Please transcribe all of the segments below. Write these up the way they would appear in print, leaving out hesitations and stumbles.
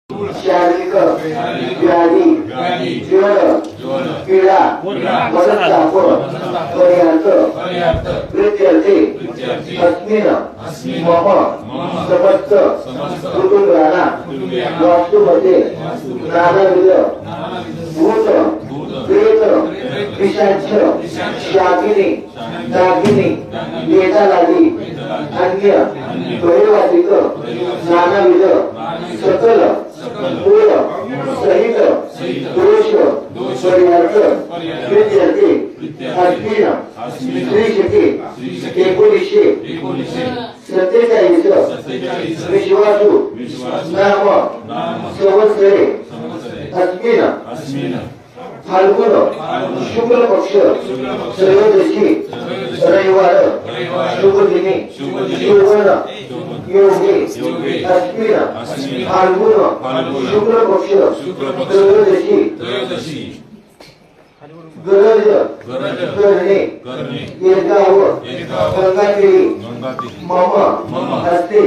शारीरिक व्याधी ज्वर पीडा मनस्ताप पर्यंत प्रीत्यर्थे अस्मिन मम समस्त कुटुंबाला वास्तूमध्ये नानाविध भूत प्रेत पिशाच शाकिनी दागिनी वेदालादी अन्य दैवादिक नानाविध सकल मूळ सहित दोष पर्यंत प्रीत्यर्थे अस्मिन श्री शके 1947 विश्वासू नाम संवत्सरे अस्मिन फाल्गुन शुक्ल पक्ष त्रयोदशी रविवार शुभ दिनी सुवर्ण योगे अस्मिन फाल्गुन शुक्ल पक्ष त्रयोदशी गरज करणे येगाव गंगादेवी मम हस्ते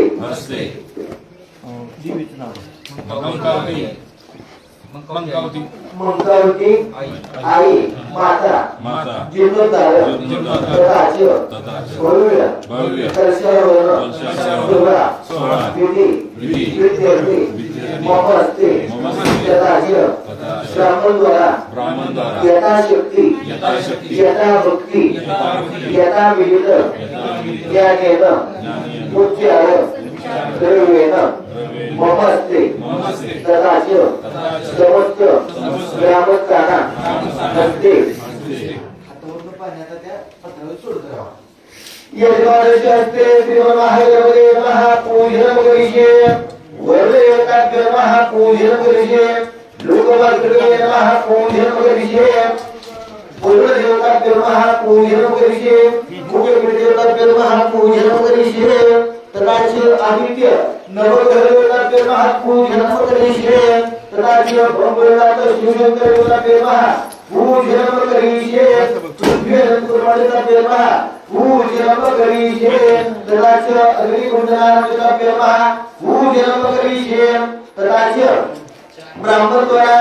मंगलवती आई माता जीर्णोद्धार भव्य सोहळा विधी प्रीत्यर्थे मम हस्ते ब्राह्मणद्वारा यथाशक्ती यथाभक्ती यथाविहित ज्ञानेन उच्चार द्रव्येण मम हस्ते तथाच समस्त ग्रामस्थांना हस्ते यजमानशास्त्रे श्रीमहागणपते नमः पूजनं करिष्ये वरदेवताभ्यो नमः पूजनं करिष्ये लोकमातृके नमः पूजनं करिष्ये पूर्वदेवताभ्यो नमः पूजनं करिष्ये मुख्यदेवताभ्यो नमः पूजनं करिष्ये तथाच आदित्य नवग्रहदेवताभ्यो नमः पूजनं करिष्ये तथाच ब्रह्मदेवता शिवशंकर देवताभ्यो नमः पूजनं करिष्ये सूर्यदेवताभ्यो नमः पूजनं करिष्ये तथाच अग्निकुंडलादेवताभ्यो नमः पूजनं करिष्ये तथाच ब्राह्मणद्वारा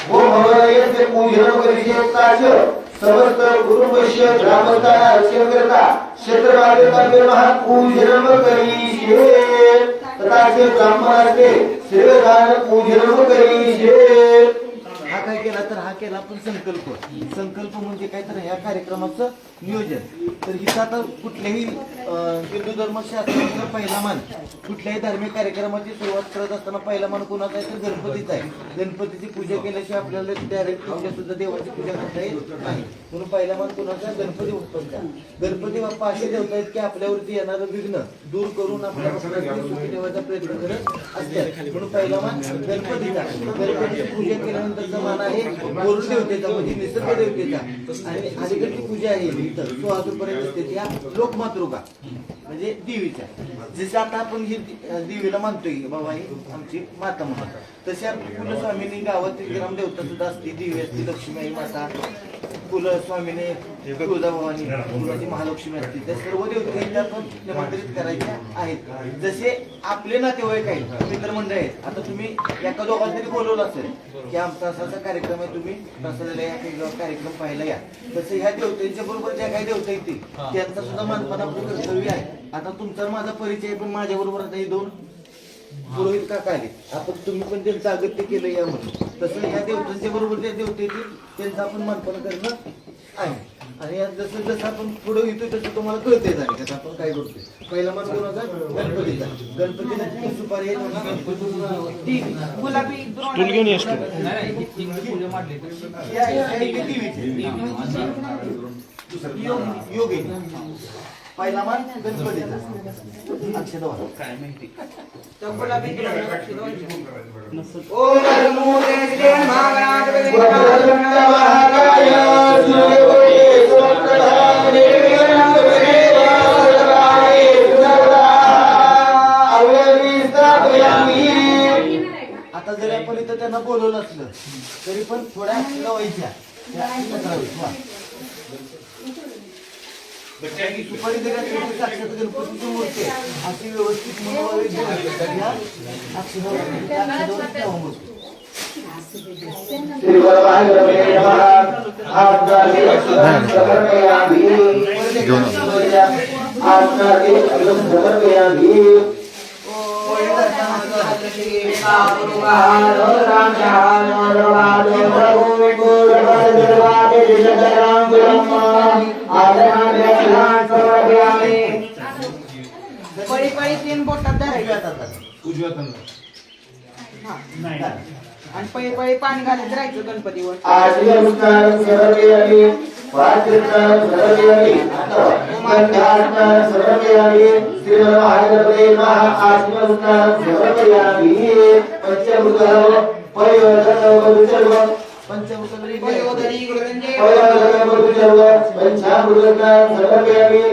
भूमवलयस्य पूजनं करिष्ये तथाच समस्त कुटुंबस्य ग्रामस्थांना अर्चन करता क्षेत्रदेवताभ्यो नमः पूजनं करिष्ये तथाच ब्राह्मणाचे सेवकान पूजनं करिष्ये। हा काय केला तर हा केला आपण संकल्प म्हणजे काय तर ह्या कार्यक्रमाचं नियोजन। तर हिचा आता कुठल्याही हिंदू धर्मशास्त्राचा पहिला मान कुठल्याही धार्मिक कार्यक्रमाची सुरुवात करत असताना पहिला मान कोणाचा आहे तर गणपतीचा आहे। गणपतीची पूजा केल्याशिवाय आपल्याला डायरेक्ट सुद्धा देवाची पूजा करता येत नाही, म्हणून पहिला मान कोणाचा गणपती बाप्पाचा। गणपती बाप्पा असे देवता आहेत की आपल्यावरती येणारं विघ्न दूर करून आपल्या सुखी ठेवायचा प्रयत्न करत असतात, म्हणून पहिला मान गणपतीचा। गणपतीची पूजा केल्यानंतरचा मान आहे वरुण देवतेचा म्हणजे निसर्ग देवतेचा, आणि अलीकडची पूजा आहे इथं सुहासूपर्यंत असते त्या लोकमातृका म्हणजे देवीच्या। जसं आता आपण ही देवीला मानतोय बाबा ही आमची माता म्हणून, तशा कुलस्वामीनी गावातील ग्रामदेवता सुद्धा असते, देवी असते, लक्ष्मी आई माता, कुलस्वामीने तुळजाभवानी कुलाची महालक्ष्मी असते, त्या सर्व देवतांच्या आपण निमंत्रित करायच्या आहेत। जसे आपले नातेवाईक आहेत, मित्रमंडळ आहेत, आता तुम्ही एका दोघांना तरी बोलवलं असेल की आमचा असा कार्यक्रम आहे, तुम्ही कार्यक्रम पाहायला या, तसं ह्या देवतांच्या बरोबर ज्या काही देवता येतील त्यांचा सुद्धा मानपान आपलं कर्तव्य आहे। आता तुमचा माझा परिचय पण माझ्या बरोबर आता हे दोन पुरोहित काका आले, आपण तुम्ही पण त्यांचं अगत्य केलं यामध्ये, तसं ह्या देवतांच्या बरोबर ज्या देवता येतील त्यांचं आपण मानपान करणं आहे। आणि जसं जसं आपण पुढे येतो तसं तुम्हाला कळते झाले का आपण काय करतोय। पहिला मान कोणाचा गणपतीचा, गणपतीला किती सुपारी आहे योगी पहिला मान गणपतीचा अक्षदा काय माहिती आता जरी आपण इथं त्यांना बोलवलं असलं तरी पण थोड्या अक्षदा व्हायच्या सुपारी देण्यासाठी साक्षात गणपतीची मूर्ती अशी व्यवस्थित मनोभावे घेऊन या अक्षरावर श्री वरवाहगुरवे नमः आत्मादि समर्पयामि आत्मादि समर्पयामि पळी पळी 3 बोटात धरायचं उजव्या आणि पळी पळी पाणी घालत राहायचं गणपतीवर आदिनमस्कारं समर्पयामि वाचित्रं समर्पयामि मंत्रार्थं समर्पयामि श्री वरवाहगुरवे नमः आत्मनमस्कारं समर्पयामि पंचभूतं परिवर्तनं वदुचर्व पंचमुखी पयोदरी गुरुदंजे परिवर्तनं वदुचर्व पंचामृतं समर्पयामि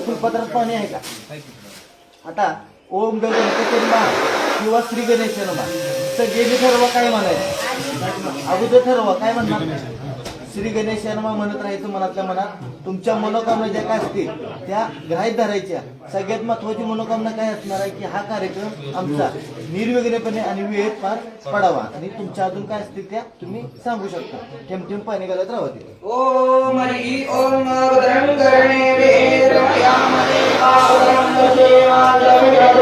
फुलपत्रात पाणी आहे का? आता ओम गणपती नमः किंवा श्री गणेश नमः सगळ्यांनी ठरवा काय म्हणायचं अगोदर ठरवा काय म्हणणार श्री गणेश नमः म्हणत राहायचं मनातल्या मनात तुमच्या मनोकामना ज्या काय असतील त्या ग्राह्य धरायच्या सगळ्यात महत्वाची मनोकामना काय असणार आहे की हा कार्यक्रम आमचा निर्विघ्नपणे आणि वेळेत पार पडावा आणि तुमच्या अजून काय असतील त्या तुम्ही सांगू शकता थेंब थेंब पाणी घालत राहावं ते ओम हरी ओम भद्रं कर्णे वेरमयामहे आवरं देवादविरद्रादिरंग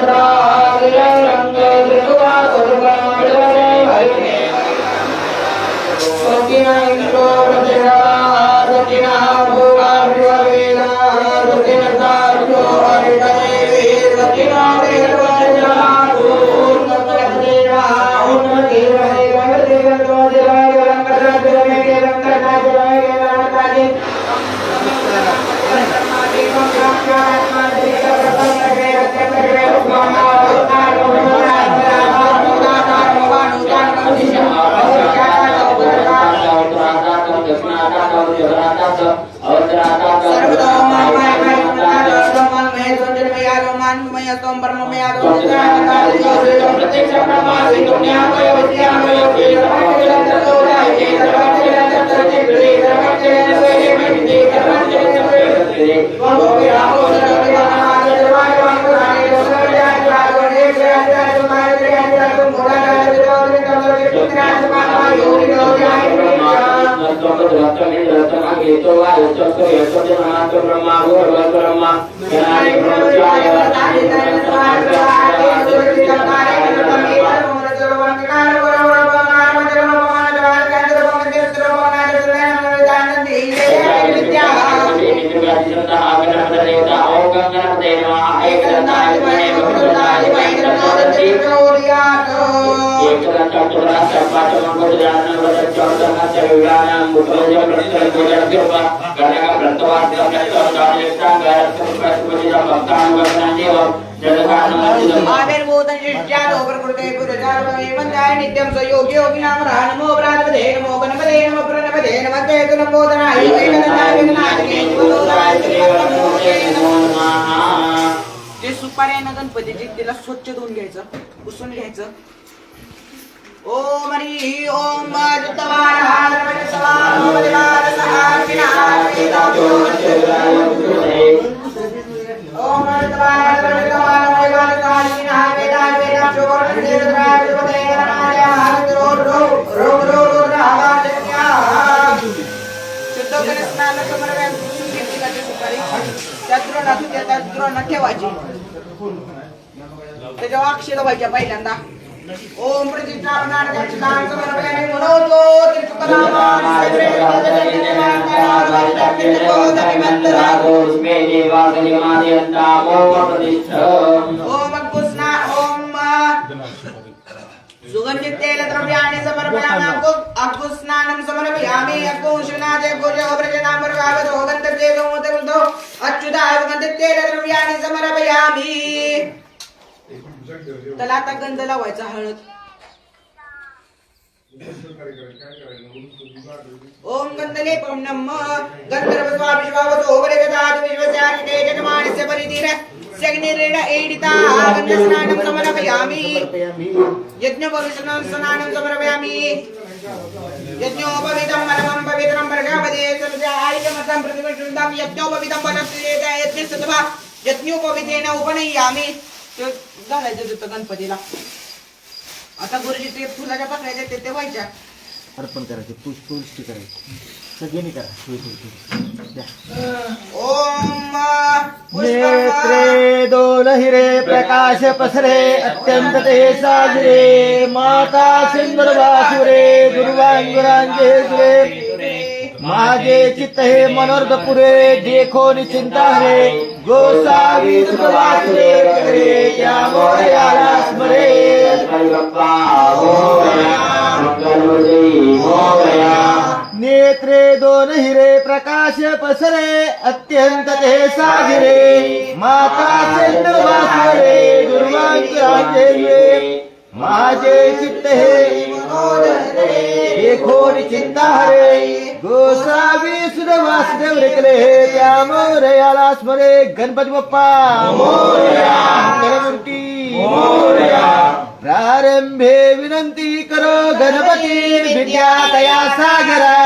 द्रुवा दुर्गाडवरे हरिणे सकिना इंद्रो प्रजरा सकिना भूमार्यवेदा सकिना सार्यो हरितमे वीर सकिना वेदवज्रा पूर्णप्रदेवा उन्नति रहे नित्यं योगी योगी नाम नमो प्राणपदे नमो गणपते नमो प्रणपदे नमस्ते नमो धनाय ते सुपाऱ्यानं गणपतीची तिला स्वच्छ धुवून घ्यायचं पुसून घ्यायचं ओम हरी ओम ठेवायची त्याच्यावर अक्षर व्हायच्या पहिल्यांदा ओम सुगंधित तेल द्रव्याणि समर्पयामि अक्कु स्नानं समर्पयामि अक्कु शिवनाथे पूजा ओब्रजनाम वर्गावतो गन्धर्ते गोमोदो अच्युताय गन्धर्ते तेल द्रव्याने समर्पयामी. त्याला आता गंध लावायचा हळद. ओम गंधलेपं नमः गंधर्व स्वामी शिवावतो वरगदात विश्वस्यार्थे जन्मानस्य परिधीर सग्निरेण एडिता गन्धस्नानं समर्पयामि. यज्ञोपवितं स्नानं समर्पयामि. यज्ञोपवितं परमं पवित्रं प्रजापते सर्वजायकमतं प्रतिष्ठितं यज्ञोपवितं वनस्येत यज्ञस्तवा यज्ञोपवितेन उपनयामि. ते घालायचं होतं गणपतीला. आता गुरुजी ते फुलाच्या पाकळ्या देते ते व्हायच्या अर्पण करायचे पुष्पवृष्टी करायची सगळ्यांनी करा. ओम नेत्रे दोन हिरे प्रकाश पसरे अत्यंत ते साजरे माता सुंदर वासुरे दुर्वांगुरांगे सुरे माझे चित्त हे मनोरथ पुरे देखो निचिंता हरे गोसावी सुवासुरे करे या मोरयाला स्मरे नेत्रे दोन हिरे प्रकाश पसरे अत्यंत ते साजरे माता चंद्र वासुरे दुर्वांगुरांगे माझे चित्त हे देखो निचिंता हरे गोसावी सुध वासुदेव रेकले त्या मोरयाला स्मरे गणपती बाप्पा मोरया मंगलमूर्ती मोरया. प्रारंभे विनंती करो गणपती विद्या तया सागरा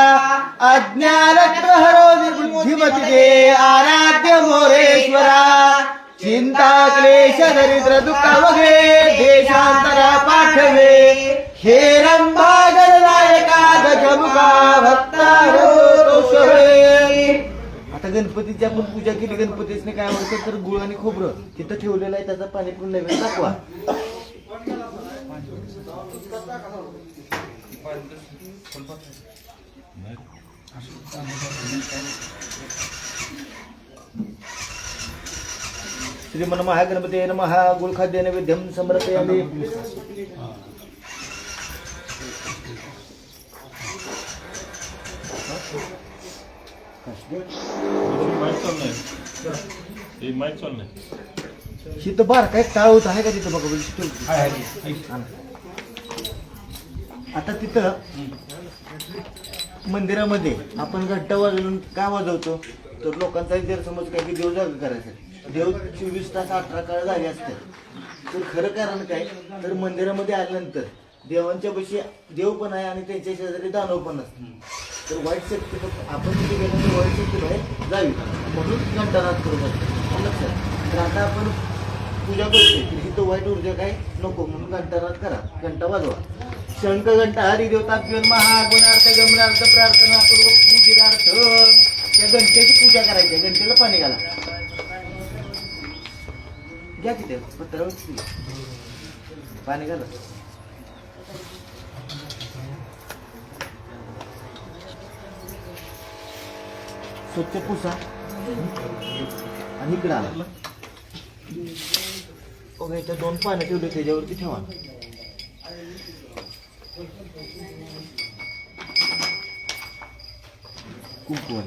अज्ञान हरो निर्बुद्धिमती दे आराध्य मोरेश्वरा. चिंता क्लेश दरिद्र दुःख वगे देशांतरा पाठवे हे रंभा गणनायका गजमुखा भक्ता आता गणपतीची आपण पूजा केली. गणपतीने काय आवडतं तर गुळ आणि खोबरं तिथं ठेवलेलं आहे त्याचा पाणी पिऊन नैवेद्य दाखवा. श्रीमन महागणपते नमः गुळखाद्य नैवेद्यम समर्पयामि. तिथं बार काय टाळ होत आहे का तिथं बघा. आता तिथं मंदिरामध्ये आपण घंटा वाजवून का वाजवतो तर लोकांचा गैरसमज काय की देव जागा करायचा. देव 24 तास 18 काळ झाले असते. तर खरं कारण काय तर मंदिरामध्ये आल्यानंतर देवांच्या पशी देव पण आहे आणि त्यांच्या शेजारी दानव पण असते. तर वाईट शक्ती आपण तिथे गेल्यानंतर वाईट शक्ती बाहेर जावी म्हणून घंटानाद करू शकतो लक्षात. तर आता आपण पूजा करतोय तर तिथं वाईट ऊर्जा काय नको म्हणून घंटानाद करा घंटा वाजवा. शंख घंटा हरी देवता पिऊन महागुणार्थ गमनार्थ प्रार्थना पूर्वक पूजिरार्थ त्या घंटेची पूजा करायची. घंटेला पाणी घाला घ्या तिथे पत्रावर पाणी घाला. स्वच्छ पुसा आणि इकडे आला ओके. इथं 2 पानं ठेवले त्याच्यावरती ठेवा. कुंकू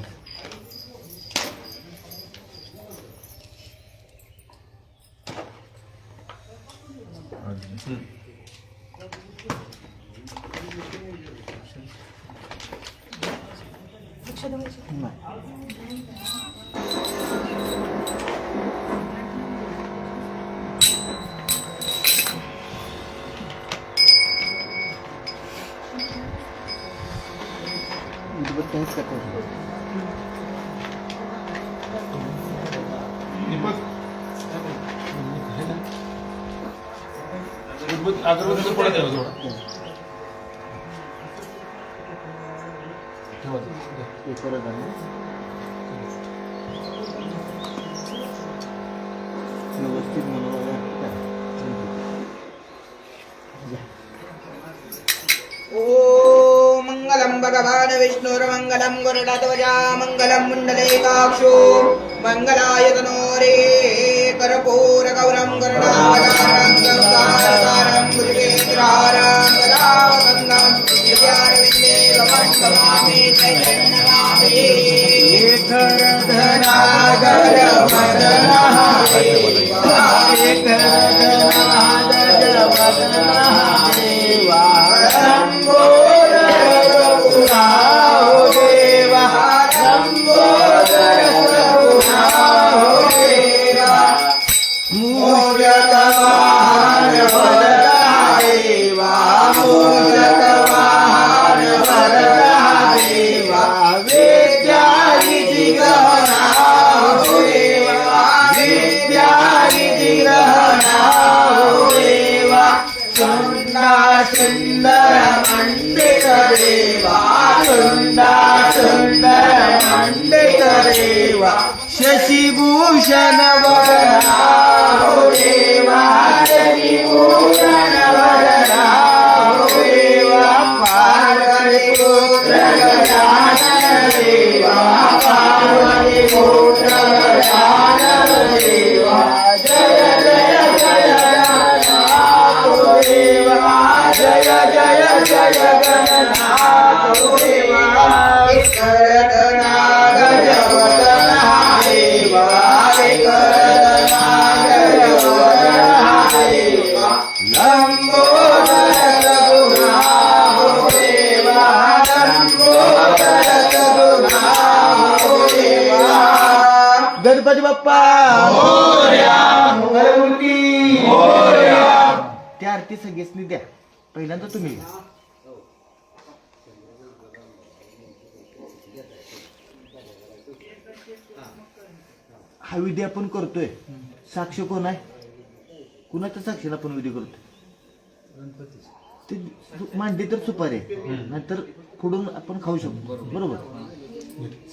अगरबत्ती पडत आहे थोडा व्यवस्थित ओम मंगलम भगवान विष्णुर्मंगलम गरुडध्वजा मंगलम मुंडलेकाक्षो मंगलायतनो रे कर्पूर गौरम गरुडावतारं गंगावतारं गुरुवेन्द्रारं गदावतंगं विद्यारविन्दे भवन्तमामि चैतन्यनाथे धनागर मदना भूषण वदना हो देवा जनी भूषण वदना हो देवा पार्वती पुत्र गजानन देवा पार्वती पुत्र गजानन देवा जय जय जय गणनाथ हो देवा जय जय जय गणनाथ हो देवा करदना गजवदना देवा करदना गजवदना देवा लंबोदर रघुना हो देवा लंबोदर रघुना हो देवा गणपती बाप्पा मोरया मंगलमूर्ती मोरया त्या आरती सगळ्यांनी द्या पहिल्यांदा तुम्ही घ्या हा विधी आपण करतोय साक्ष कोण आहे कुणाच्या साक्षीला आपण विधी करतोय ते मांडली तर सुपारी आहे नाहीतर फोडून आपण खाऊ शकतो बरोबर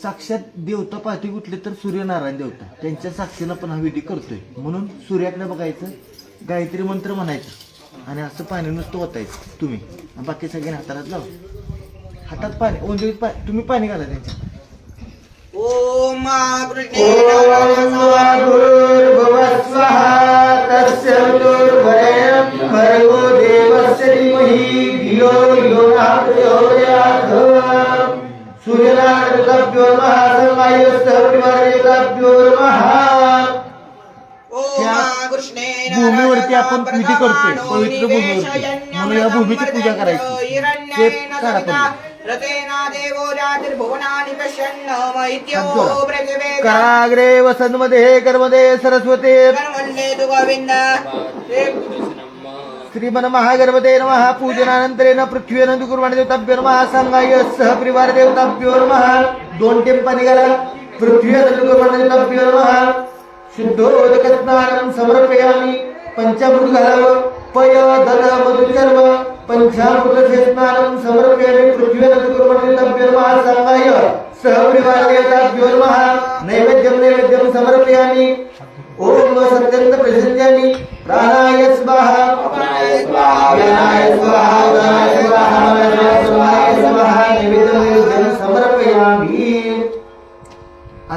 साक्षात देवता पाहती कुठले तर सूर्यनारायण देवता त्यांच्या साक्षीला पण हा विधी करतोय म्हणून सूर्याकडे बघायचं गायत्री मंत्र म्हणायचं आणि असं पाणी नुसतं ओतायचं तुम्ही आणि बाकी सगळ्यांना हाताला लावा हातात पाणी ओंजळीत पाणी तुम्ही पाणी घाला त्यांच्या ओम भूर्भुवस्वः तस्य वितुर्वरेण्यं भर्गो देवस्य धीमहि धियो यो नः प्रचोदयात् सूर्यनारायणाभ्यो नमः सर्वायुस्तः परिवारेभ्यो नमः भूमीवरती आपण पूजा करतोय पवित्र भूमीवरती म्हणून या भूमीची पूजा करायची ते करा पण रतेना देवो जातिर्भुवनानि पश्यन्न मैत्यो पृथिवे कराग्रे वसंतमध्ये कर्मदे सरस्वते कर्मण्ये तु गोविंद श्रीमन महागणपते नमः पूजनानंतरेण पृथ्वीनं कुर्बाणी देवताभ्यो नमः संगाय सह परिवार देवताभ्यो नमः दोन टेंपा निघाला पृथ्वीनं कुर्बाणी देवताभ्यो नमः शुद्धोदकस्नानं समर्पयामि पंचामृत घालावं पय दल मधुचर्म पंचामृत स्नानं समर्पयामि पृथ्वीनं कुर्बाणी देवताभ्यो नमः संगाय सह परिवार देवताभ्यो नमः नैवेद्यं समर्पयामि ओम सत्यंत प्रसन्यामि प्राणाय स्वाहा अपानाय स्वाहा व्यानाय स्वाहा उदानाय स्वाहा मनसाय स्वाहा नैवेद्यं समर्पयामि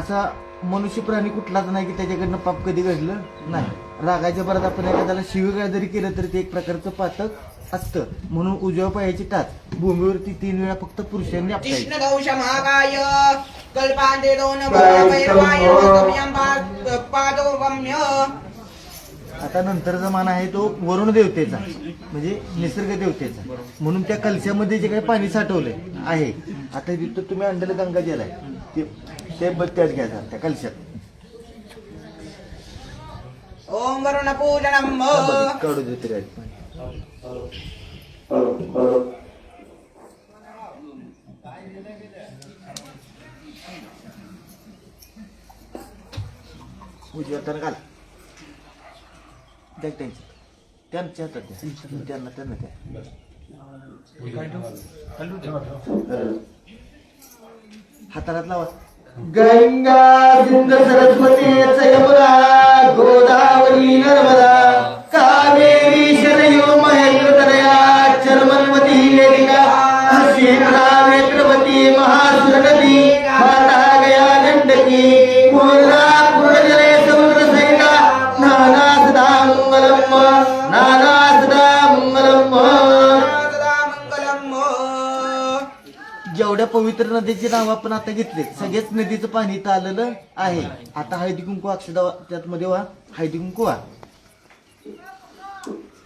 असा मनुष्य प्राणी कुठलाच नाही की त्याच्याकडनं पाप कधी घडलं नाही रागाच्या भरात आपण एखाद्याला शिवीगाळ जरी केलं तरी ते एक प्रकारचं पातक असतं म्हणून उजव्या पायाची टाच भूमीवरती 3 वेळा फक्त पुरुषांनी आपटायची कृष्ण दोष महाकाय कल्पांते दोन भैरवाय कव्यं पादो गम्य आता नंतरचा मान आहे तो वरुण देवतेचा म्हणजे निसर्ग देवतेचा म्हणून त्या कलशामध्ये जे काही पाणी साठवलंय आहे आता तिथं तुम्ही अंडल गंगा जल आहे ते त्यात घ्यायचा त्या कलशात ओम वरुण पूजनम काढू देते रे पाणी उजव्या तर घाल द्या त्यांच्या हातात द्या त्यांना द्या हाताला लावा गंगा सिंधु सरस्वती यमुना गोदावरी नर्मदा कावेरी शरयू महेंद्रतनया चर्मन्वती वेदिका हर्षिणा नेत्रवती महासुरनदी माता गया गंडकी पूर्णा पूर्णजले समुद्र सैना नाना सदा मंगलम नाना सदा मंगलम जेवढ्या पवित्र नदीची नाव आपण आता घेतले सगळ्याच नदीचं पाणी इथं आलेलं आहे आता हळदी कुंकू अक्षदा त्यात मध्ये वा हळदी कुंकू वा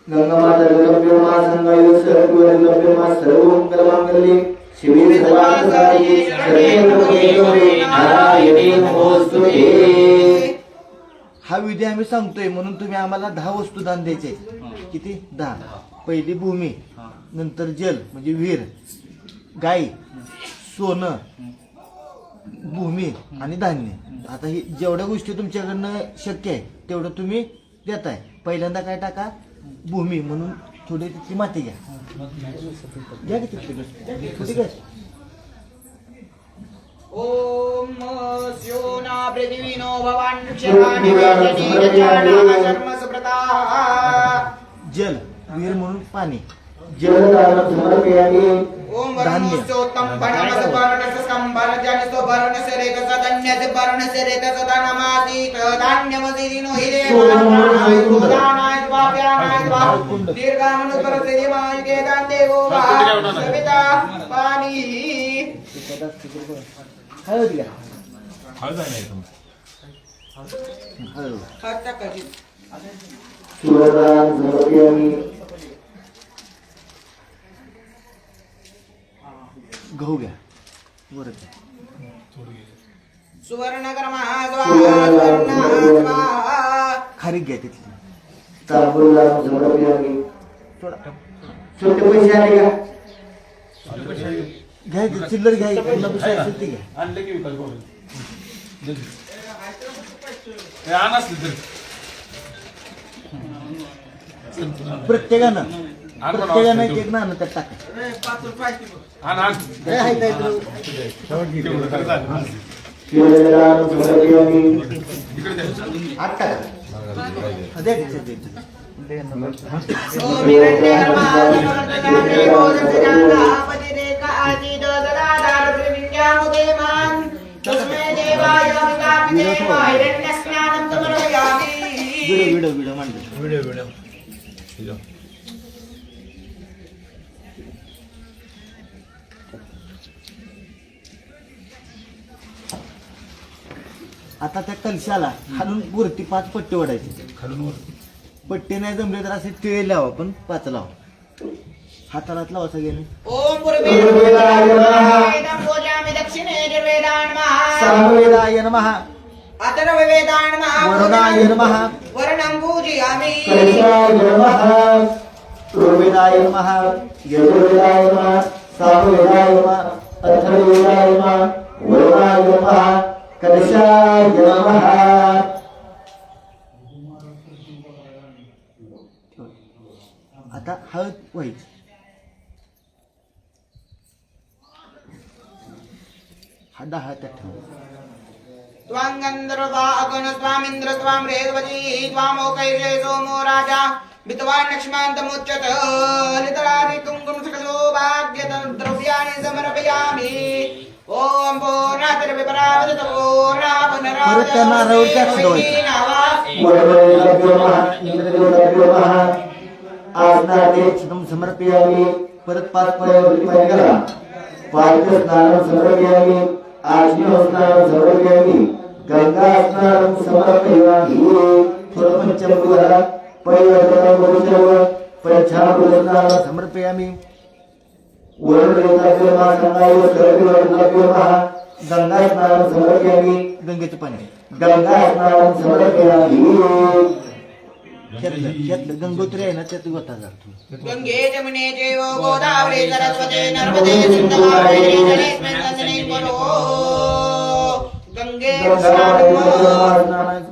गंगा माता गंगेभ्यो नमः संगाय सर्वगंगेभ्यो नमः सर्वमंगलमांगल्ये शिवे सर्वार्थसाधिके शरण्ये त्र्यंबके गौरी नारायणी नमोस्तुते हा विधी आम्ही सांगतोय म्हणून तुम्ही आम्हाला 10 वस्तू दान द्यायचे किती 10 पहिली भूमी नंतर जल म्हणजे विहीर गाय सोनं भूमी आणि धान्य आता ही जेवढ्या गोष्टी तुमच्याकडनं शक्य आहे तेवढं तुम्ही देताय पहिल्यांदा काय टाका भूमी म्हणून थोडी तिथली माती घ्या घ्या की तिथली थोडी घ्या ओम ओम स्योना पृथ्वीनो भवान् क्षमानि वेदनीरजाना शर्म सुप्रता जल वीर म्हणून पाणी जलदानं समर्पयामि ओम वरुणोच्चोत्तम भरणस वर्णस संभर जनितो वर्णस रेत सदन्यस वर्णस रेत सदनमातीत धान्यमदिनो हिरे मनाय गोदानाय स्वाप्यानाय स्वा दीर्घामनुपरसे मायुगे दान्देवो वा सविता पाणी हळद घ्या हळद आहे ना हळद हत्ता कशी सुवर्णानं समर्पयामि गहू घ्या वर सुवर्णकर्मा स्वाहा खारीक घ्या तिथली तांबूलानं समर्पयामि थोडा छोटे पैसे आले का घ्या ते चिल्लर घ्या पुन्हा दुसऱ्या असेल ती घ्या आणले की विकास बोल हे आण असले तरी प्रत्येकानं आण पण प्रत्येकानं आवश्यक एक नाणं त्यात टाका आण आण काय आहे काय तर तेवढं तरी झालं. जलदानं समर्पयामि इकडे द्या. आत टाका दे दे ओम हिरण्यकर्मा समर्पयामि भोजनजानापति रेखा आदिदो ददादार प्रविद्यामुदेमान तस्मै देवाय नमस्कामि हिरण्यस्नानं समर्पयामि व्हिडिओ मांडले व्हिडिओ आता त्या कलशाला खालून वरती 5 पट्टे ओढायचे खालून वर पट्टे नाही जमले तर असे टिळे लावा पण 5 लावा हातालात लावा सगळ्यांनी ओम पूर्वेदाय वेदं पूजामि दक्षिणे निर्वेदान्मः सामवेदाय नमः अथर्ववेदान्मः वरुणाय नमः वर्णं पूजयामि कलशाय नमः पूर्वेदाय नमः यजुर्वेदाय नमः सामवेदाय नमः अथर्ववेदाय नमः वरुणाय नमः कलशाय नमः आता हळद व्हायची हाडा हात ठेवा त्वां गन्धर्वा अगुण स्वामिन्द्र त्वां रेवती त्वामोकैर्ये सोमो राजा विद्वान् लक्ष्मन्तमुच्यत लितरादि कुङ्कुम सकलो भाग्यतं द्रव्याणि समर्पयामि ओम पूर्णातिर्विपरावदतो परत त्या नारळावर टॅक्स लावायचा. वरदेवाभ्यो नमः इंद्रदेवाभ्यो नमः आसनादे समर्पयामि परत 5 पाय करा पादस्नानं समर्पयामि आज्ञोस्नानं समर्पयामि गंगास्नानं समर्पयामि थोडं पंचमृत घाला परिवर्तनं पंचामृतस्नानं समर्पयामि वरदेवाभ्यो नमः गंगादेवाभ्यो नमः गंगास्नानं समर्पयामि गंगेचं पाणी गंगास्नानं समर्पयामि घेतलं गंगोत्री आहे ना त्यात गोता जातो गंगे जमुने चैव गोदावरी सरस्वती नर्मदे सिंधु कावेरी जलेस्मिन् सन्निधिं कुरु गंगे स्नानं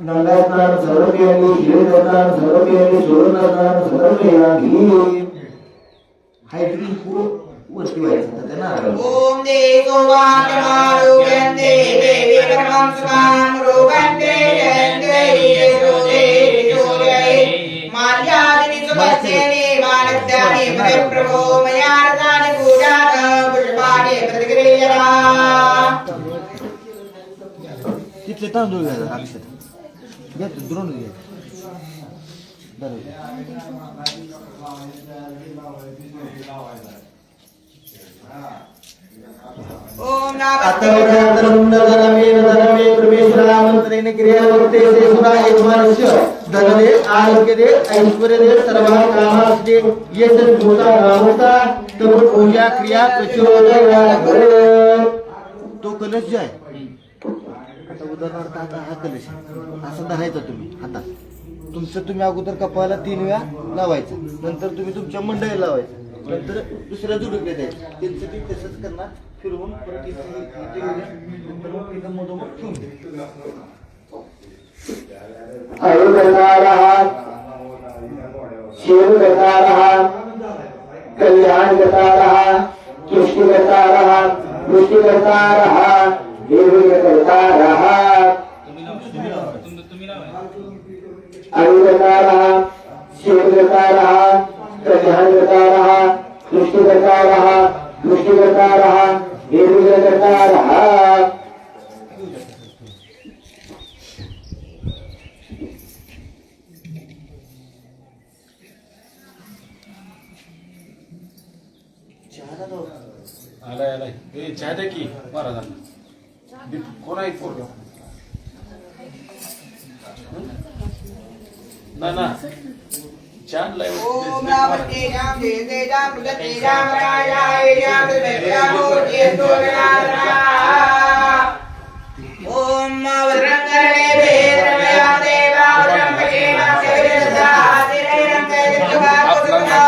गंगास्नानं समर्पयामि गिरिस्नानं समर्पयामि सूर्यस्नानं समर्पयामि हायड्रिन वरती व्हायचं त्या नारळ ओम देवो वाक्यमारूपन्ते देवी परमं सुखां रूपन्ते जयन्ते येशोदे मार्यादिनि सुभद्रेणि मानद्यानि प्रभो मया रतानि पूजात पुष्पाणि प्रतिक्रियता तिथले तांदूळ घ्यायचा अक्षर घ्या द्रोण ओम अतवदनम धनमे प्रमेश्वरामंत्रेण क्रियावर्ते सुरा यजमानस्य धनदे आरोग्य दे ऐश्वर्य दे सर्व कामास्ते ये भूता रामता तब पूजा क्रिया प्रचोदयात् तो कलश जो आहे आता उदाहरणार्थ आता हा कलश आहे. असा धरायचा तुम्ही हातात तुमचं तुम्ही अगोदर कपाळाला 3 वेळा लावायचं नंतर तुम्ही तुमच्या मंडळीला लावायचं नंतर दुसऱ्या जोडीकडे द्यायचं त्यांचं ती तसंच करणार फिरवून परत इथे येऊन नंतर मग तिथं मधोमध ठेवून द्यायचं. अरुणकारः शिवकारः कल्याणकारः तुष्टिकारः वृष्टिकारः निर्विघ्नकर्तारः अनिर्विघ्नकर्तारः शिवकर्तारः कल्याणकर्तारः सृष्टिकर्तारः दृष्टिकर्तारः निर्विघ्नकर्तारः आलाय ए चहा द्या की महाराजांना कोण आहे पोरगा ना चहा आणलाय ओम रामतेजाम देतेजाम प्रगतेजाम रायायजाम देवयामूर्तिस्तोरणारा ओम वरंगणे वेदमया देवा ब्रह्मजेना सेविता आदिरेणं कैदित्वा कुसुमना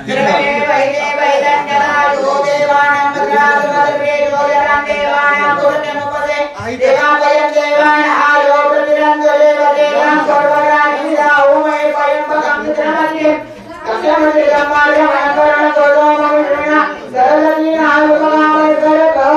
सर्वे वैदे वैदन्यना यो देवानां मद्रासमर्वे योजनां देवानां पुण्यमुपदे देवाभयं देवानां आयो प्रतिरंजले देवां सर्वराजिता ओमय पयंपकं चित्रमध्ये कक्षमध्ये धम्मार्यं अनन्तरं गोदोमविष्णुना सरललीना आयुर्भगामय करतो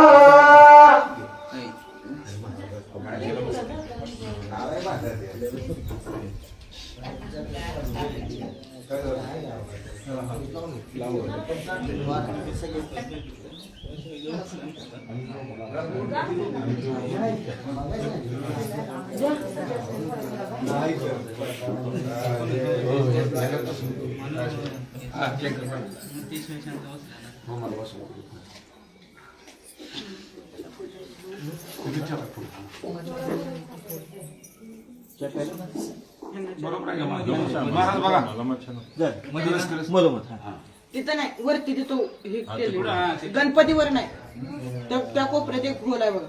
बरोबर आहे महाराज बघा मधोमध तिथं नाही वरती तिथं हे केलं गणपतीवर नाही त्या कोपऱ्यात एक खोल आहे बघा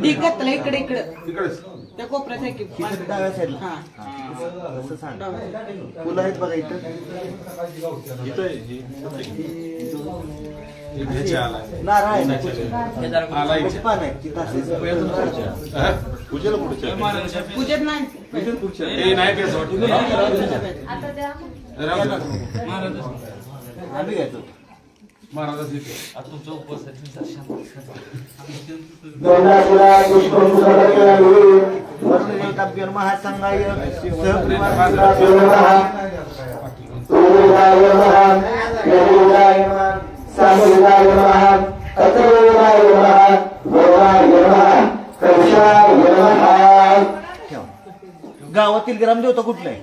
दिगतला इकडे इकडे तिकडेच त्या कोपऱ्यात आहे की तिकडे डाव्या साईडला हा असं सांग फुलं आहेत बघा इथं ह्याचे आलाय नारळ आहे ना आलाय पान आहे तिथं असेल. पूजेला पुढच्या पूजेत नाही ए नाही पेस आम्ही घ्यायचो महाराज येते गंगापुरा पुष्पमुखरत्नालये वर्णदेवताभ्यो महासंघाय सहपरिवार सूर्याय नमः यजुराय नमः सामुदाय नमः अथर्वाय नमः भवाय नमः कक्षाय नमः ठेवा. गावातील ग्रामदेवता कुठलं आहे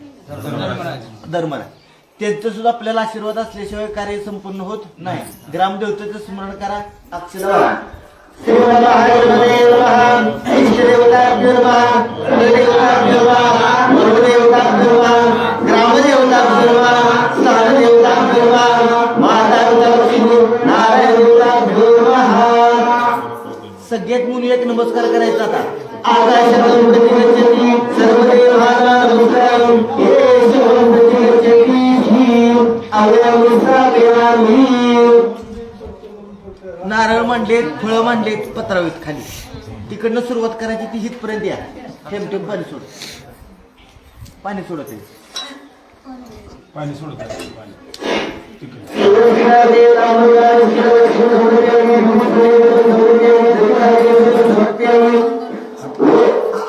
धर्मरा त्यांचं सुद्धा आपल्याला आशीर्वाद असल्याशिवाय कार्य संपूर्ण होत नाही. ग्रामदेवतेचं स्मरण करा अक्षर श्रीमन्महादेवाय नमः इष्टदेवताभ्यो नमः कुलदेवताभ्यो नमः गुरुदेवताभ्यो नमः ग्रामदेवताभ्यो नमः स्थानदेवताभ्यो नमः मातादेवताभ्यो नारायणदेवताभ्यो नमः. सगळ्यात मुली एक नमस्कार करायचा आता. आकाशं प्रति गच्छति सर्वदेवानां नमस्कारं येषु प्रति गच्छति अवयं स्थापयामि. नारळ मांडलेत फळं मांडलेत पत्रावीत खाली तिकडनं सुरुवात करायची ती हितपर्यंत या. थेंब थेंब पाणी सोड पाणी सोडत आहे. पाणी सोडत आहे पाणी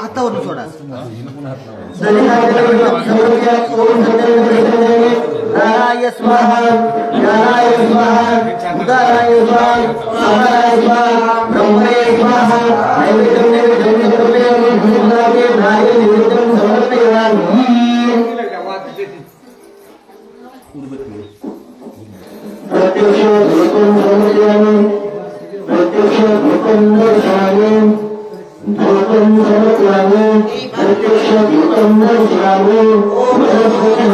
हातावरून सोडा. नाराय स्वाहा नाराय स्वाहा उदाराय स्वाहा समाराय स्वाहा ब्रह्मणे स्वाहा नैवेद्यं नैवेद्यं समर्पयामि भूतलाके नाय नैवेद्यं समर्पयामि. प्रत्यक्ष धूपं समर्पयामि प्रत्यक्ष धूपं दर्शयामि धूपं समर्पयामि प्रत्यक्ष धूपं दर्शयामि ओम सरस्वती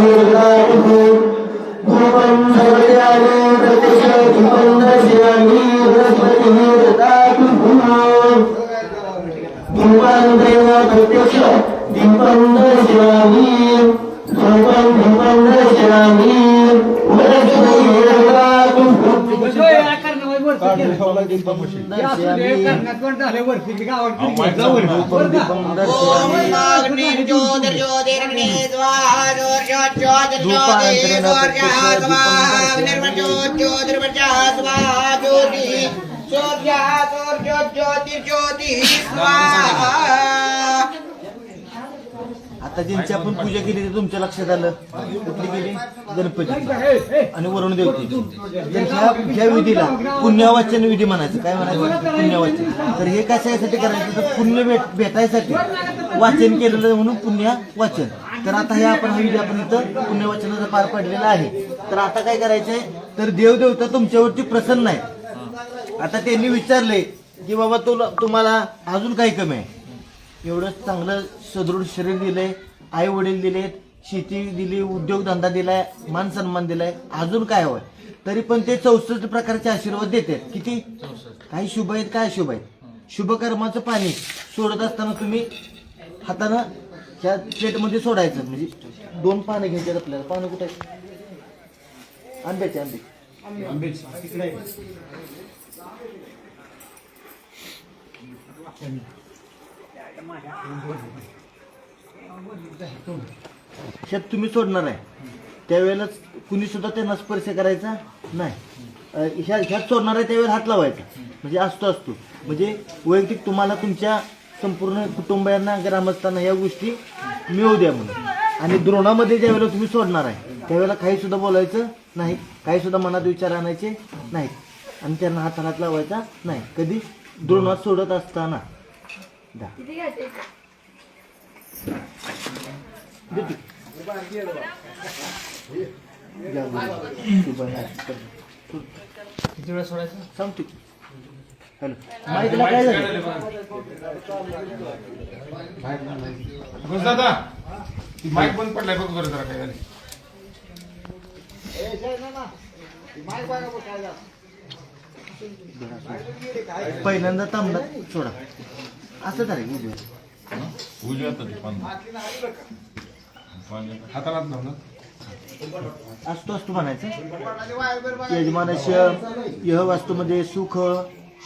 धूपं समर्पयामि प्रत्यक्ष धूपं दर्शयामि सरस्वती ददातु धूपं देव प्रत्यक्ष दीपं दर्शयामि धूपं दीपं दर्शयामि सरस्वती ददातु ज्योति स्वाहा आता ज्यांची आपण पूजा केली ते तुमच्या लक्षात आलं कुठली केली गणपती आणि वरुण देवतेची ह्या विधीला पुण्यवाचन विधी म्हणायचं काय म्हणायचं पुण्यवाचन तर हे कशासाठी करायचं तर पुण्य भेटायसाठी वाचन केलेलं म्हणून पुण्य वाचन तर आता हे आपण हा विधी आपण इथं पुण्यवाचनाचा पार पडलेला आहे तर आता काय करायचंय तर देवदेवता तुमच्यावरती प्रसन्न आहे आता त्यांनी विचारले की बाबा तुम्हाला अजून काही कमी आहे एवढं चांगलं सदृढ शरीर दिलंय आई वडील दिलेत शेती दिली उद्योगधंदा दिलाय मान सन्मान दिलाय अजून काय हवंय तरी पण ते 64 प्रकारचे आशीर्वाद देतात किती काही शुभ आहेत काय अशुभ आहेत शुभ कर्माचं पाणी सोडत असताना तुम्ही हातानं त्या प्लेटमध्ये सोडायचं म्हणजे 2 पानं घ्यायचे आपल्याला पानं कुठे आहेत आंब्याचे आंबे शेत तुम्ही सोडणार आहे त्यावेळेला कुणी सुद्धा त्यांना स्पर्श करायचा नाही ह्यात सोडणार आहे त्यावेळेला हात लावायचा म्हणजे असतो म्हणजे वैयक्तिक तुम्हाला तुमच्या संपूर्ण कुटुंबियांना ग्रामस्थांना या गोष्टी मिळू द्या म्हणून आणि द्रोणामध्ये ज्यावेळेला तुम्ही सोडणार आहे त्यावेळेला काही सुद्धा बोलायचं नाही काही सुद्धा मनात विचार आणायचे नाहीत आणि त्यांना हात लावायचा नाही कधी द्रोणात सोडत असताना किती वेळा सोडायचं सांगतो हॅलो माहितीला काय झालं दादा माईक बंद पडलाय बघ बरं जरा काय झालं पहिल्यांदा तांबडा सोडा असं झालं हाताला लावलं असतो म्हणायचं यजमानस्य यह वास्तूमध्ये सुख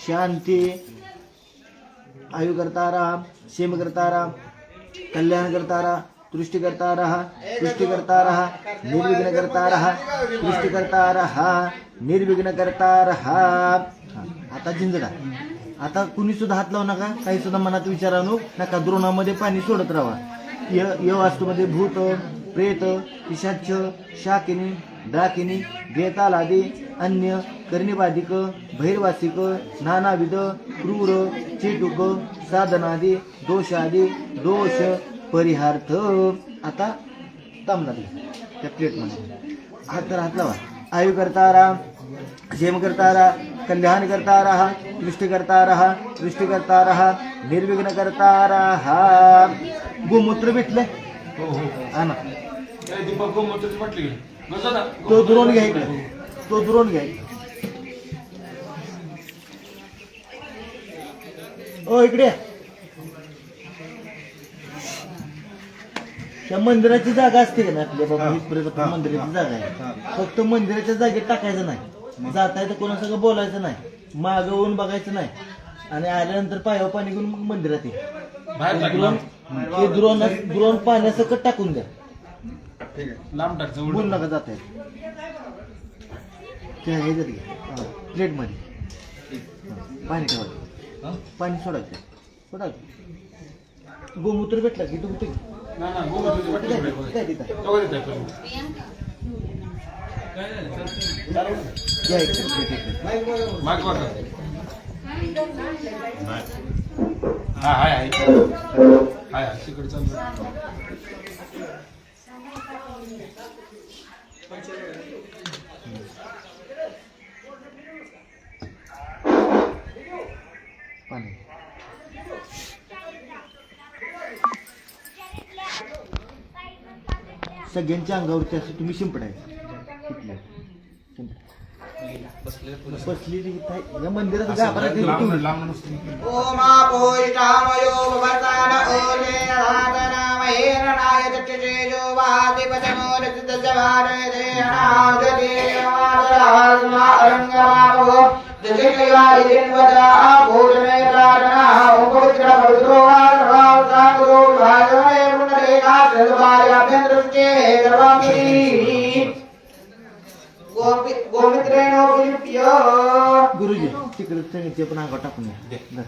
शांती आयु करतारा क्षेम करतारा कल्याण करतारा तुष्टि करता रहा निर्विघ्न करता रहा तुष्टि करता रहा निर्विघ्न करता रहा आता जिंजडा आता कुणी सुद्धा हात लावू नका काही सुद्धा मनात विचार आणू नका द्रोणामध्ये पाणी सोडत राहा य वास्तूमध्ये भूत प्रेत पिशाच शाकिनी डाकिनी बेतालादी अन्य कर्णिबाधिक भैरवासिक नानाविध क्रूर चेटुक साधनादी दोषादी दोष परिहार्थ आता तांबला त्या प्लेटमध्ये हात लावा आयु करता रहा क्षेम करता रहा कल्याण करता रहा तुष्टि करता रहा निर्विघ्न करता रहा गोमूत्र भेटले हा ना तो दुरून घ्या ओ इकडे त्या मंदिराची जागा असते का ना आपल्या बाबा इथपर्यंत मंदिराची जागा आहे फक्त मंदिराच्या जागेत टाकायचं नाही जाता येतं कोणासंग बोलायचं नाही मागं होऊन बघायचं नाही आणि आल्यानंतर पायावर पाणी घेऊन मग मंदिरात ये द्रोण पाण्यासकट टाकून द्या लांब टाक बोल नका जाता येत त्या हे जरी प्लेट मध्ये पाणी ठेवायचं पाणी सोडायचं गोमूत्र भेटला की तुम्ही पाणी सगळ्यांच्या अंगावरती असं तुम्ही शिंपडायचं बसलेली या मंदिरात ओम आपोष्टामयो भवतान ओलेन धातनामहेन नायचक्षेजो वादिपतनो रचितजवारदेनागदेवादरास्मारङ्गमाभो दिशेवादिन्वदा भोजने प्राणा उपवित्र पवित्रो वासरावसागुरो भागवने पुनरेका सर्वायाभ्यन्तरुच्चे सर्वाङ्गी गोमित्रेण गुरुजी तिकडे पण अंगावर टाकून द्या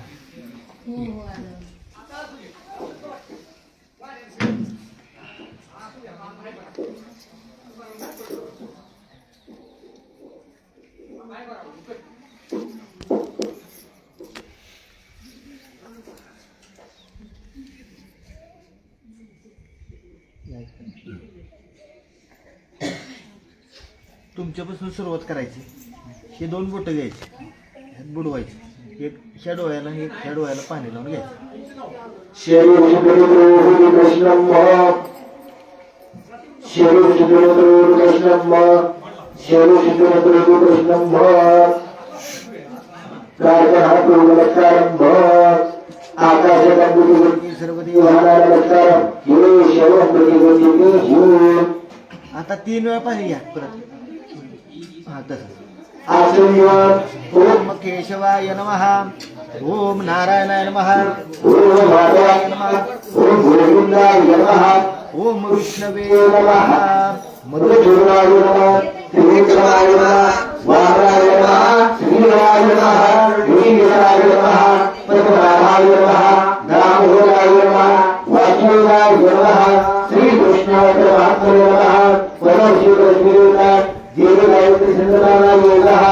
तुमच्यापासून सुरुवात करायची. हे 2 बोटं घ्यायची, ह्यात बुडवायची. एक ह्या डोळ्याला एक ह्या डोळ्याला पाणी लावून घ्यायचं. आता 3 वेळा पाणी घ्या परत. हा तसं. ओम केशवाय नमः, ओम नारायणाय नमः, ओम माधवाय नमः, ओम गोविंदाय नमः, ओम विष्णवे नमः, मधुसूदनाय नमः, त्रिविक्रमाय नमः, वामनाय नमः, श्रीराय नमः, वीराय नमः, पद्मनाभाय नमः, दामोदराय नमः, वासुदेवाय नमः, श्रीकृष्णाय परमात्मने नमः, परमशिवश्रीनाथ जीवगायत्री संतनाना योगः.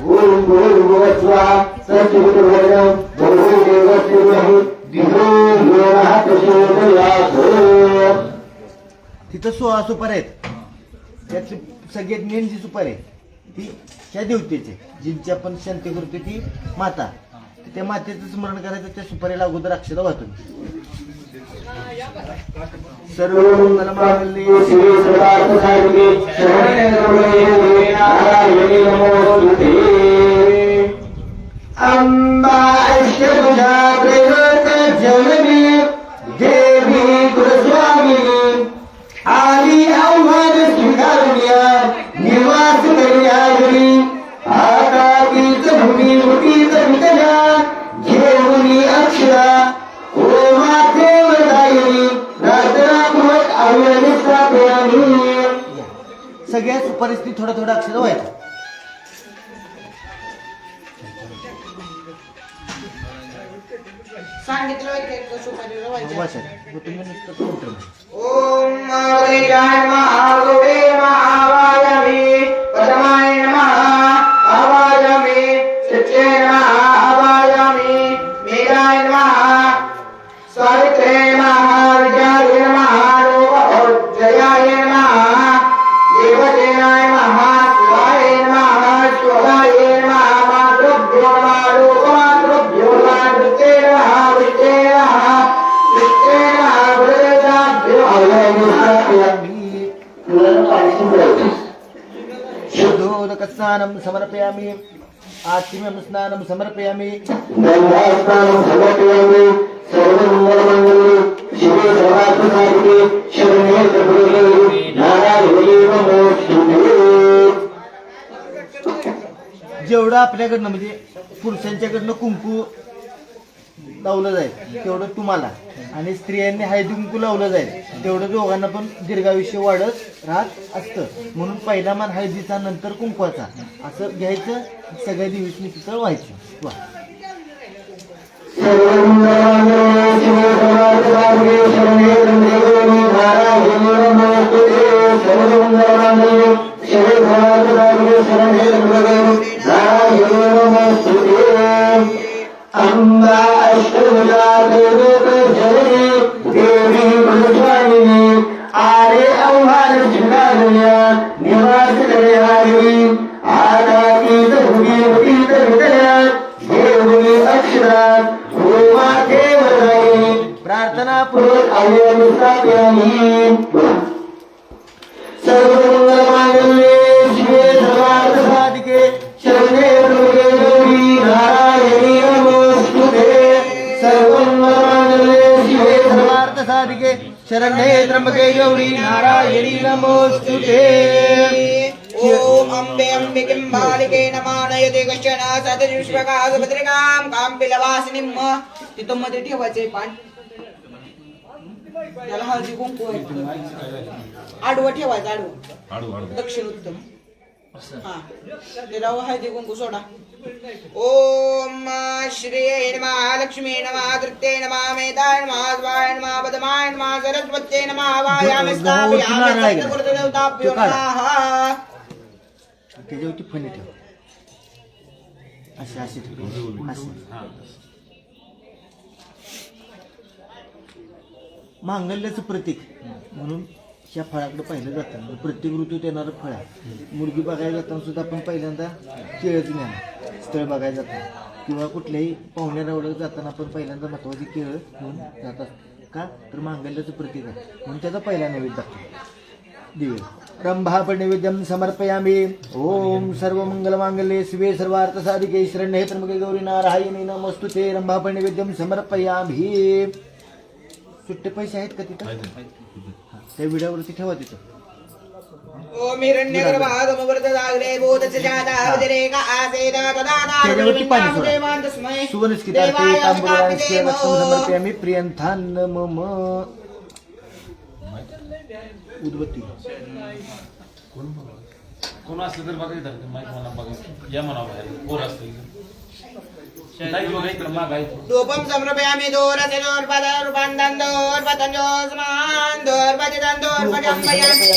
ओम भूर्भुवस्वः सच्चिदानन्दं भगवदेवस्यमहि दिवो योगः प्रचोदयात्. तिथं 16 सुपार आहेत. त्यातली सगळ्यात मेन जी सुपार आहे ती ह्या देवतेची, जिंची आपण शांती करतो ती माता. त्या मातेचं स्मरण करायचं. त्या सुपारीला अगोदर अक्षता वाहतून सर्वमंगलमांगल्ये शिवे सर्वार्थसाधिके शरण्ये त्र्यंबके नारायणी नमोस्तुते. अंबा अष्टभुजा प्रेमते जननी देवी कुलस्वामिनी आली आव्हान स्वीकारुया निवास करियागरी. आता तीच भूमी मुठीत वितल्या घेऊनी अक्षरा ओमाते वदायनी रात्रापूर्वक आव्यानिस्ता प्रेमी. सगळ्या सुपरिस्थिती थोडा थोडा अक्षर व्हायचं. सांगितलं एक सुपारीला व्हायचं. तुम्ही नुसतं कोणतं ओम महादेवाय नमः, गोवे महावायामी, पद्माय नमः आवायामी, सच्चे नमः आवायामी, मीराय नमः, सावित्रे नमः, विद्याय नमः, लोकभोज्याय नमः, देवतेनाय नमः, शिवाय नमः, शिवाय नमः, मातृभ्यो नमः, लोकमातृभ्यो नमः, वृत्ते नमः, वृत्ते नमः, वृत्ते नमः, गुरुदेवाभ्यो शुद्धोदक स्नानं समर्पयामि, आत्म्यं स्नानं समर्पयामि, गंगास्नानं समर्पयामि. सर्वमंगलमांगल्ये शिवे सर्वार्थसाधिके शरण्ये त्र्यंबके नारायणी नमोस्तुते. जेवढं आपल्याकडनं म्हणजे पुरुषांच्याकडनं कुंकू लावलं जाईल तेवढं तुम्हाला, आणि स्त्रियांनी हळदी कुंकू लावलं जाईल तेवढं दोघांना पण दीर्घायुष्य वाढत राहत असतं. म्हणून पहिला मान हळदीचा, नंतर कुंकवाचा असं घ्यायचं. सगळ्या दिवशी तिथं व्हायचं. वा सर्वमंगलमांगल्ये शिवे सर्वार्थसाधिके शरण्ये त्र्यंबके नारायणी नमोस्तुते. सर्वमंगलमांगल्ये शिवे सर्वार्थसाधिके शरण्ये त्र्यंबके नारायणी नमोस्तुते. अंबा अष्टभुजा प्रेमते जननी देवी कुलस्वामिनी आले आव्हान स्वीकारुया निवास करियागरी. आता तीच भूमी मुठीत वितल्या घेऊनी अक्षरा ओमाते वदायनी प्रार्थना पूर्वक आव्यानिस्ता प्रेमी. सर्वमंगलमांगल्ये शिवे सर्वार्थसाधिके शरण्ये त्र्यंबके गौरी नारायणी नमोस्तुते. सर्वमंगलमांगल्ये शिवे सर्वार्थ साधिके शरण्ये त्र्यंबके गौरी नारायणी नमोस्तुते. ओम अंबे अंबिकें बालिके नमानयते कश्चन सतजुष्पकासभद्रिकां काम्बिलवासिनीं. तिथं मध्ये ठेवायचे पान, त्याला हळदी कुंकू आडवं ठेवायचं. आडवं दक्षिण उत्तम. हा त्याला हळदी कुंकू सोडा. ओम श्रीये नमः लक्ष्मी नमः तृतीये नमः मेधाय नमः स्वाहाय नमः पद्माय नमः सरस्वत्यै नमः वायामि स्थापयामि सत्पुरुषदेवताभ्यो नमः. त्याच्यावरती फणी ठेव. अशी ठेव. अशी. मांगल्याचं प्रतीक म्हणून ह्या फळाकडे पाहिलं जातं. प्रत्येक ऋतूत येणारं फळ आहे. मुलगी बघायला जाताना सुद्धा आपण पहिल्यांदा केळच न्यावं. स्थळ बघायला जाताना किंवा कुठल्याही पाहुण्याला जाताना आपण पहिल्यांदा महत्वाची केळं घेऊन जातात. का तर मांगल्याचं प्रतीक आहे म्हणून त्याचा पहिला नैवेद्य दाखवतो. दिवे रंभापण नैवेद्यम समर्पयामि. ओम सर्व मंगल मांगल्ये शिवे सर्वार्थ साधिके शरण्ये त्र्यंबके गौरी नारायणी नमोस्तुते. रंभापण नैवेद्यम समर्पयामि. सुट्टे पैसे आहेत का तिथं? त्या विड्यावरती ठेवा तिथं. ओम हिरण्यगर्भागमवर्तदाग्रे बोधस्य जातावतिरेक आसेद तदादा त्याच्यावरती पाणी सोडा. देवान् तस्मै सुवनस्कितार्थे देवाय तांबूलानि अस्तापि सेवकं देवो. समर्पयामि. प्रियंथान मम. उद्बत्ती कोण असलं तर बघा इथं माहिती मला बघा या म्हणा बाहेर कोण असतं नाही बघा इकडं मागायचं. धूपं समर्पयामि दोरसे दोर्पदोर्पन्दं दोर्पतञ्जोस्मान् दोर्पतितं दोर्पजम्पयामि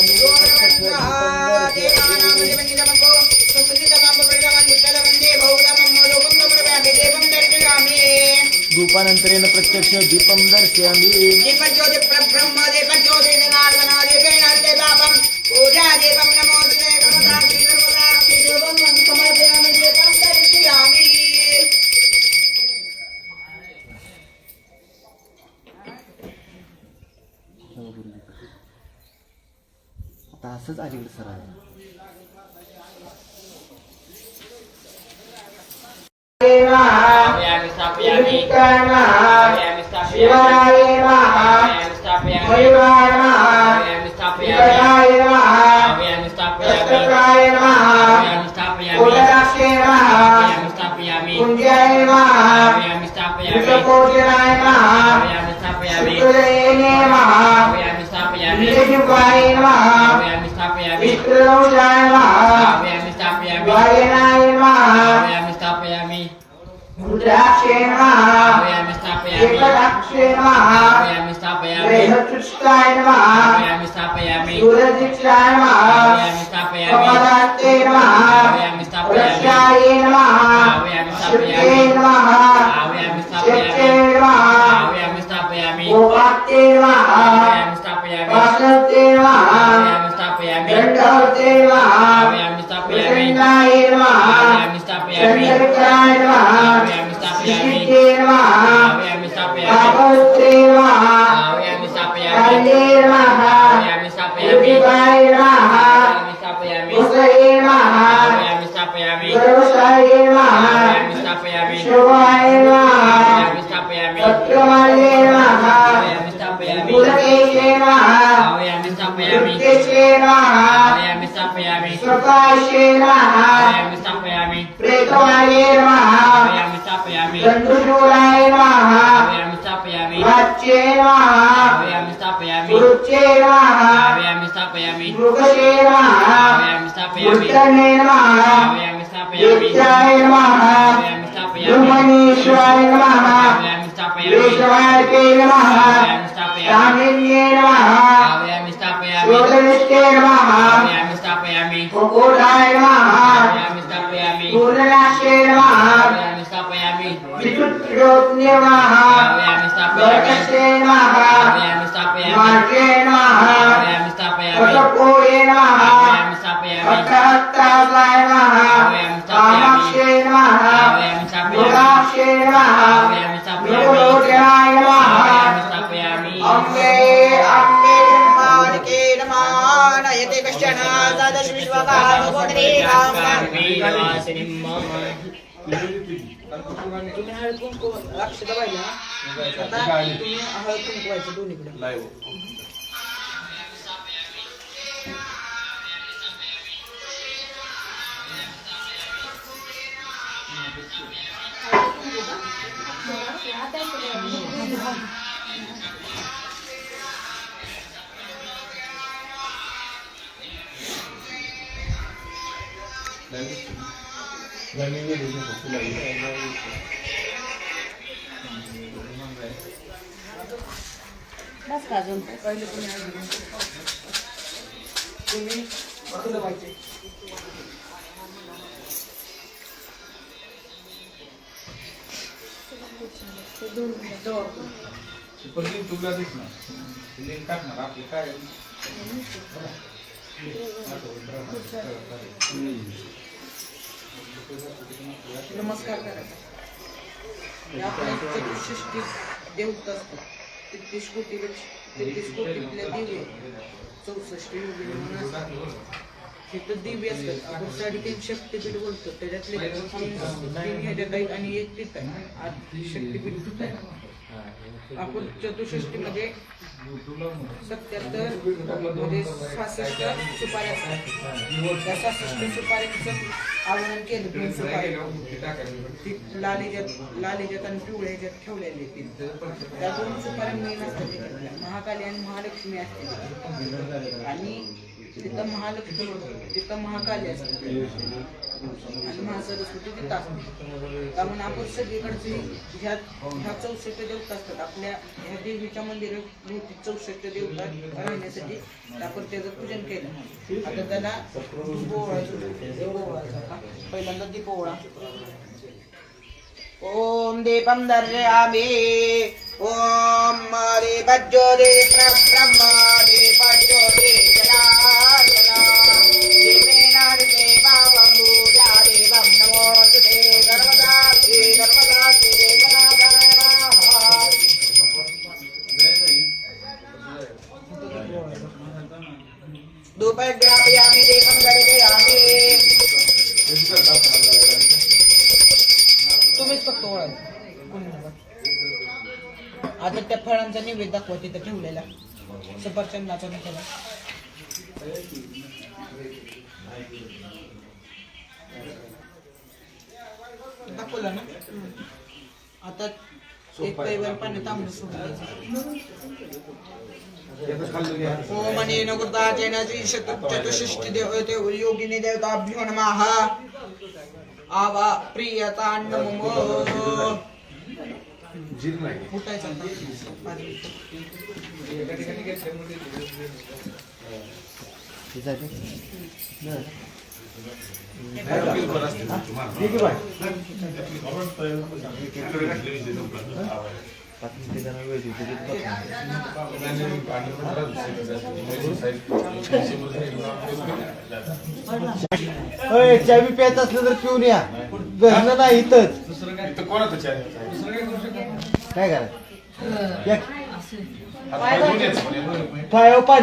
धूपानंतरेण प्रत्यक्ष दीपं दर्शयामि. दीपज्योति प्रब्रह्म दीपज्योति जनार्दन दीपेन देवापं पूजा दीपं नमोस्तुते कर्मसाक्षी सर्वसाक्षी देवं समर्पयामि दीपं दर्शयामि. आता असंच अलीकडे सर आहे. स्थापयामि स्थापयामि स्थापयामि शिवाय नमः स्थापयामि मयूराय नमः स्थापयामि विकटाय नमः स्थापयामि दत्ताय नमः स्थापयामि उदराक्षे नमः स्थापयामि कुञ्जाय नमः स्थापयामि विकटकोटिराय नमः स्थापयामि शुक्रेणे नमः स्थापयामि विष्णुपाय नमः स्थापयामि विष्णुलोचाय नमः स्थापयामि वायनाय नमः स्थापयामि रुद्राक्षे नमः स्थापयामि विकटाक्षे नमः स्थापयामि रेहतुष्टाय नमः स्थापयामि सूरजिक्षाय नमः स्थापयामि कमलाते नमः वृक्षाय नमः शुक्रे नमः शेषे नमः स्थापयामि गोपाते नमः स्थापयामि वासन्ते नमः स्थापयामि दण्डवते नमः प्रसन्नाय नमः चन्द्रविक्राय नमः शिशिते नमः भागवते नमः काले नमः उद्दिपाय नमः मुसये नमः सर्वसाये नमः शोभाय नमः सत्यमाये नमः गुणकेशे नमः वृत्तेशे नमः स्वकाशे नमः प्रेतमाये नमः दण्डुशूलाय नमः वाच्ये नमः गुरुच्ये नमः मृगशे नमः मुद्रणे नमः विद्याय नमः ब्रह्मणीश्वराय नमः विश्वार्के नमः कामिन्ये नमः शोधनिष्ठे नमः कुकुटाय नमः पूर्णनाशे नमः विद्युत्रोज्ञे नमः वर्गस्ये नमः मार्गे नमः कटकोये नमः भक्तहस्ताय नमः कामाक्षे नमः मृगाक्षे नमः मृगलोचनाय नमः अम्बे अम्बे जन्मानिके नमः नयते कश्चन सदश विश्वकामकोटरे तुम्ही हळद कुंकू लक्ष दबायला आता तुम्ही हळद कुंकवायचं दोन्हीकडे. का अजून तुम्ही फुलं व्हायचे नमस्कार करायचा आपल्या चतुष्षष्टी देवत असतात 33 कोटीतल्या दिव्य 64 योगिनी म्हणून असतात तिथं दिव्य असतात आपण 3.5 शक्तीपीठ बोलतो त्याच्यातले 3 ह्याच्यात आहेत आणि एक तिथं आहे 8 शक्तीपीठ तिथं आहे आपण चतुष्षष्टीमध्ये 77 मध्ये 66 सुपाऱ्या असतात त्या 66 सुपाऱ्यांचं आवरण केलं 2 सुपाऱ्या ती लालीच्यात आणि पिवळ्याच्यात ठेवलेली त्या 2 सुपाऱ्या मेन असतात त्याच्यातल्या महाकाली आणि महालक्ष्मी असते आणि तिथं महालक्ष्मी तिथं महाकाली असते आणि महासरस्वती तिथं असते त्यामुळे आपण सगळीकडची ह्या 64 देवता असतात आपल्या ह्या देवीच्या मंदिरात 64 देवता राहण्यासाठी आपण त्याचं पूजन केलं आता त्याला पहिल्यांदा दीपोळा ओम दीपम दर्शयामि ओम मारे बज्जोरे ब्रह्मा दे बज्जोरे जलार्दना दीपेना देवा बंबूजा देवं नमो तुते धर्मदा धूपग्रापयामि दीपं दर्शयामि तुम्हीच फक्त ओळख आता त्या फळांचा नैवेद्य दाखवा तिथं ठेवलेला सफरचंदाचा त्याला दाखवला ना आता एक पैवर पाणी तांबून सोडायचं ओम अनेन कृताचेन चतुष्षष्टि देव योगिनी देवताभ्यो नमः आवा प्रियतान्नमो फुटायचा चावी प्यायचं असलं तर पिऊन या घरनं नाही इथंच कोणाचं चहा काय करायचं आता पाणी